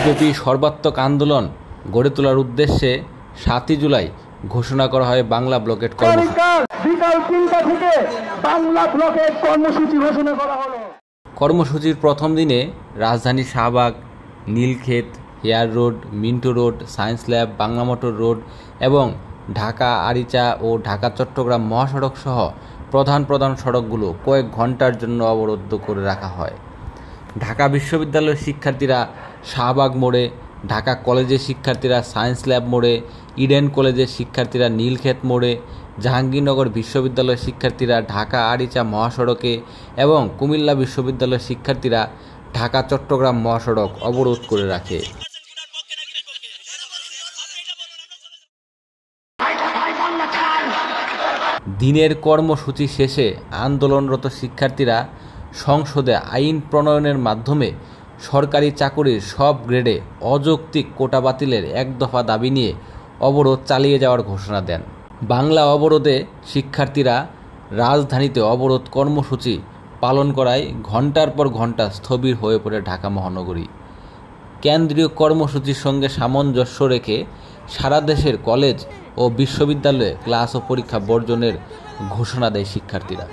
দেশব্যাপী সর্বাত্মক আন্দোলন গড়ে তোলার উদ্দেশ্যে ৭ই জুলাই ঘোষণা করা হয় বাংলা ব্লকেট কর্মসূচি। বিকাল ৩টা থেকে বাংলা ব্লকেট কর্মসূচি ঘোষণা করা হলো। কর্মসূচির প্রথম দিনে রাজধানী Shahbag, Nilkhet, hair road, Minto road, science lab, Bangla motor road এবং ঢাকা আরিচা ও ঢাকা চট্টগ্রাম মহাসড়ক সহ প্রধান প্রধান সড়কগুলো কয়েক ঘন্টার জন্য অবরুদ্ধ করে রাখা হয়। ঢাকা বিশ্ববিদ্যালয়ের শিক্ষার্থীরা শাহবাগ মোড়ে, ঢাকা কলেজের শিক্ষার্থীরা সায়েন্স ল্যাব মোড়ে, ইডেন কলেজের শিক্ষার্থীরা নীলক্ষেত মোড়ে, জাহাঙ্গীরনগর বিশ্ববিদ্যালয়ের শিক্ষার্থীরা ঢাকা আরিচা মহাসড়কে এবং কুমিল্লা বিশ্ববিদ্যালয়ের শিক্ষার্থীরা ঢাকা চট্টগ্রাম মহাসড়ক অবরোধ করে রাখে। দিনের কর্মসূচি শেষে আন্দোলনরত শিক্ষার্থীরা সংসদে আইন প্রণয়নের মাধ্যমে সরকারি চাকুরির সব গ্রেডে অযৌক্তিক কোটা বাতিলের এক দফা দাবি নিয়ে অবরোধ চালিয়ে যাওয়ার ঘোষণা দেন। বাংলা অবরোধে শিক্ষার্থীরা রাজধানীতে অবরোধ কর্মসূচি পালন করায় ঘণ্টার পর ঘণ্টা স্থবির হয়ে পড়ে ঢাকা মহানগরী। কেন্দ্রীয় কর্মসূচির সঙ্গে সামঞ্জস্য রেখে সারা দেশের কলেজ ও বিশ্ববিদ্যালয়ে ক্লাস ও পরীক্ষা বর্জনের ঘোষণা দেয় শিক্ষার্থীরা।